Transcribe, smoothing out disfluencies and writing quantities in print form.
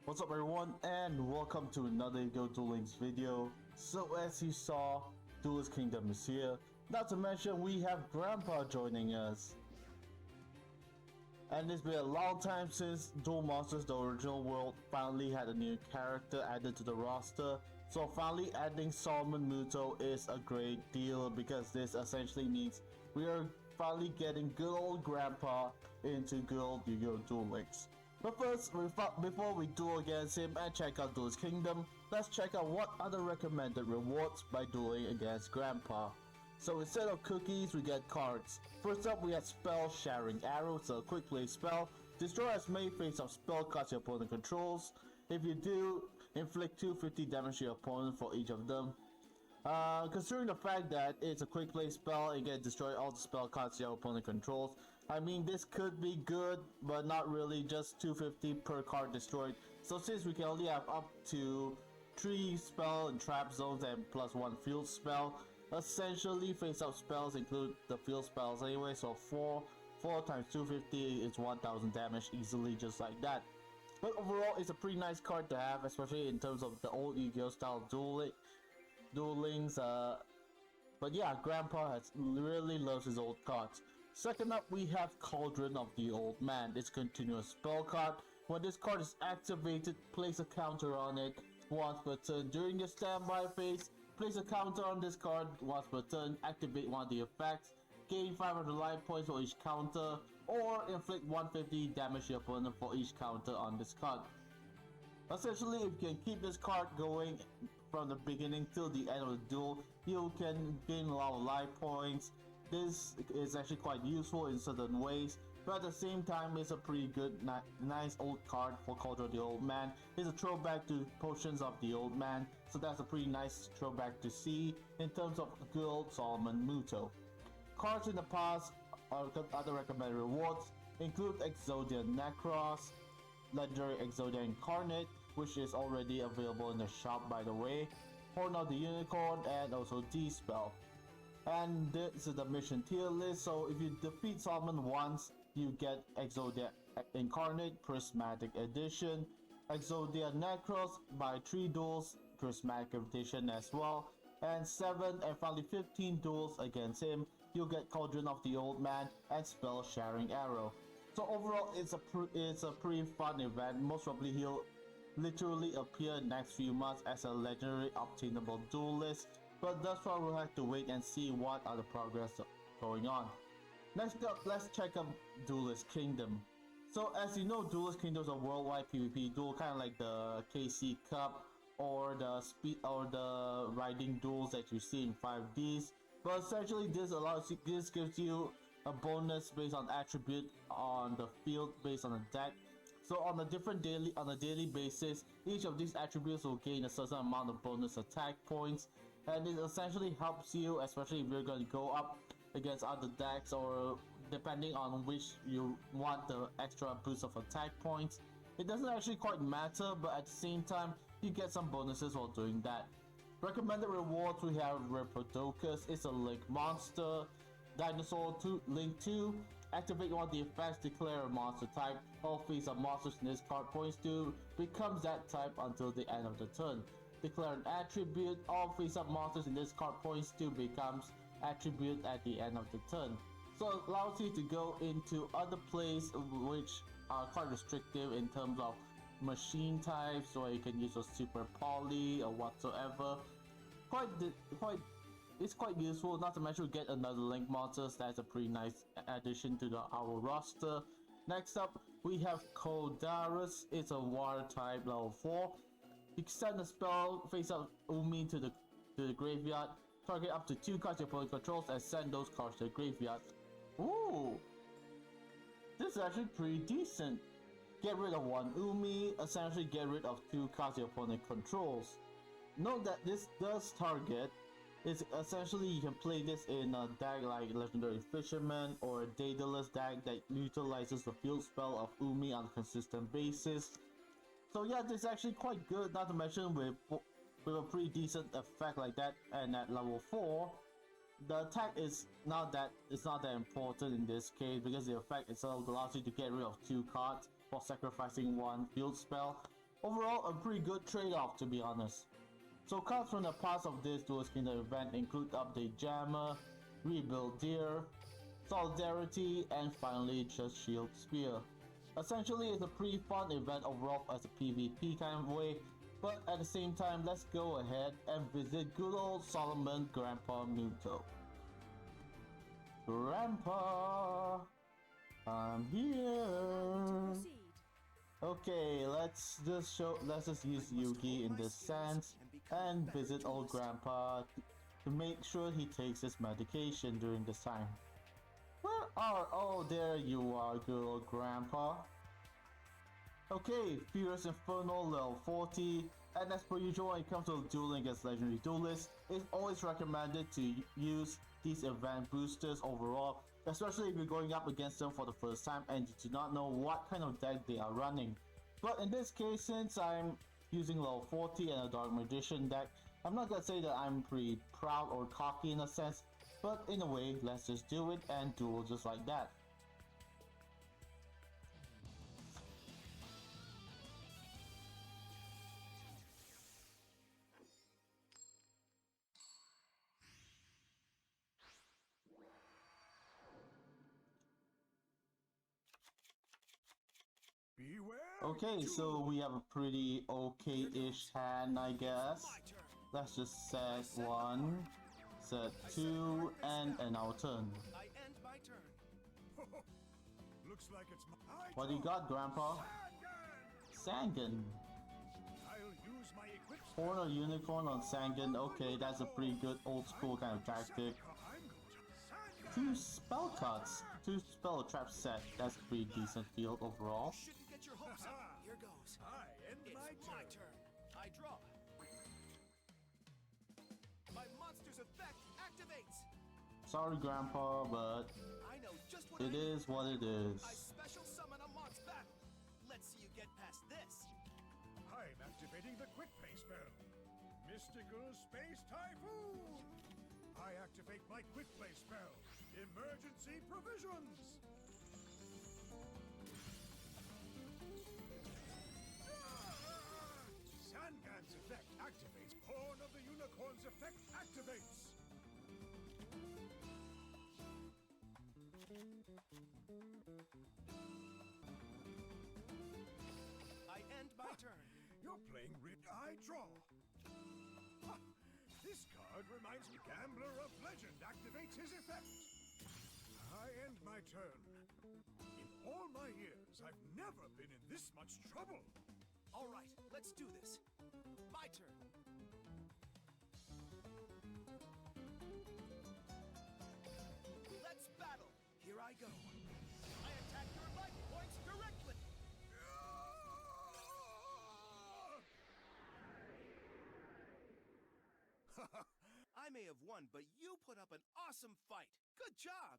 What's up everyone, and welcome to another YuGiOh Duel Links video. So as you saw, Duelist Kingdom is here. Not to mention we have Grandpa joining us. And it's been a long time since Duel Monsters the original world finally had a new character added to the roster. So finally adding Solomon Muto is a great deal because this essentially means we are finally getting good old Grandpa into good old YuGiOh Duel Links. But first, before we duel against him and check out Duelist Kingdom, let's check out what are the recommended rewards by dueling against Grandpa. So instead of cookies, we get cards. First up, we have Spell Shattering Arrow. It's a quick play spell. Destroy as many face-up spell cards your opponent controls. If you do, inflict 250 damage to your opponent for each of them. Considering the fact that it's a quick play spell and you can destroy all the spell cards your opponent controls, I mean this could be good, but not really, just 250 per card destroyed. So since we can only have up to 3 spell and trap zones and plus 1 field spell, essentially face up spells include the field spells anyway, so 4 times 250 is 1000 damage easily, just like that. But overall, it's a pretty nice card to have, especially in terms of the old YuGiOh style Duel Links, but yeah, Grandpa really loves his old cards. Second up, we have Cauldron of the Old Man. It's a continuous spell card. When this card is activated, place a counter on it once per turn. During your standby phase, place a counter on this card once per turn. Activate one of the effects. Gain 500 life points for each counter, or inflict 150 damage to your opponent for each counter on this card. Essentially, if you can keep this card going from the beginning till the end of the duel, you can gain a lot of life points. This is actually quite useful in certain ways, but at the same time it's a pretty good, nice old card for Cauldron of the Old Man. It's a throwback to Potions of the Old Man, so that's a pretty nice throwback to see in terms of good old Solomon Muto. Cards in the past or other recommended rewards include Exodia Necros, Legendary Exodia Incarnate, which is already available in the shop by the way, Horn of the Unicorn, and also D-Spell. And this is the mission tier list, so if you defeat Solomon once, you get Exodia Incarnate Prismatic Edition, Exodia Necros by 3 duels, Prismatic Edition as well, and 7 and finally 15 duels against him, you'll get Cauldron of the Old Man and Spell Shattering Arrow. So overall, it's a pretty fun event. Most probably he'll literally appear next few months as a legendary obtainable duelist, but that's why we'll have to wait and see what are the progress going on. Next up, let's check out Duelist Kingdom. So as you know, Duelist Kingdom is a worldwide PvP duel, kind of like the KC Cup or the riding duels that you see in 5Ds. But essentially, this gives you a bonus based on attribute on the field based on the deck. So on a daily basis, each of these attributes will gain a certain amount of bonus attack points, and it essentially helps you, especially if you're going to go up against other decks, or depending on which you want the extra boost of attack points. It doesn't actually quite matter, but at the same time, you get some bonuses while doing that. Recommended rewards, we have Reprodocus. It's a Link monster. Dinosaur Link 2. Activate one of the effects, declare a monster type. All face-up monsters in this card points to becomes that type until the end of the turn. Declare an attribute. All face-up monsters in this card points to becomes attribute at the end of the turn. So it allows you to go into other plays which are quite restrictive in terms of machine types, so you can use a super poly or whatsoever. It's quite useful, not to mention we get another Link monster, so that's a pretty nice addition to our roster. Next up, we have Kodarus. It's a water type, level 4. You can send a spell, face up Umi to the graveyard, target up to 2 cards your opponent controls and send those cards to the graveyard. Ooh! This is actually pretty decent. Get rid of 1 Umi, essentially get rid of 2 cards your opponent controls. Note that this does target. It's essentially you can play this in a deck like Legendary Fisherman or a Daedalus deck that utilizes the field spell of Umi on a consistent basis. So yeah, this is actually quite good, not to mention with a pretty decent effect like that, and at level 4, the attack is not that important in this case because the effect itself allows you to get rid of 2 cards for sacrificing 1 field spell. Overall, a pretty good trade-off to be honest. So cards from the past of this Duelist Kingdom event include Update Jammer, Rebuild Deer, Solidarity, and finally just Shield Spear. Essentially, it's a pretty fun event overall as a PvP kind of way, but at the same time, let's go ahead and visit good old Solomon Grandpa Muto. Grandpa, I'm here. Okay, let's just use Yugi in this sense and visit old Grandpa to make sure he takes his medication during this time. Where are? Oh, there you are, good old Grandpa. Okay, Furious Inferno level 40, and as per usual when it comes to dueling against legendary duelists, it's always recommended to use these event boosters overall, especially if you're going up against them for the first time and you do not know what kind of deck they are running. But in this case, since I'm using level 40 and a Dark Magician deck, I'm not gonna say that I'm pretty proud or cocky in a sense, but in a way, let's just do it and duel just like that. Okay, so we have a pretty okay-ish hand, I guess. Let's just set 1, set 2, and end our turn. What do you got, Grandpa? Sangan! Horn or Unicorn on Sangan, okay, that's a pretty good old school kind of tactic. 2 spell cuts, 2 spell trap set, that's a pretty decent field overall. Here goes. It's my turn. I draw. My monster's effect activates. Sorry, Grandpa, but I know just what it is what it is. I special summon a monster battle. Let's see you get past this. I'm activating the quick play spell. Mystical Space Typhoon. I activate my quick play spell. Emergency Provisions. Sangan's effect activates. Horn of the Unicorn's effect activates. I end my turn. You're playing I draw. Ha! This card reminds me Gambler of Legend activates his effect. I end my turn. In all my years, I've never been in this much trouble. All right, let's do this. My turn. Let's battle. Here I go. I attack your life points directly. I may have won, but you put up an awesome fight. Good job.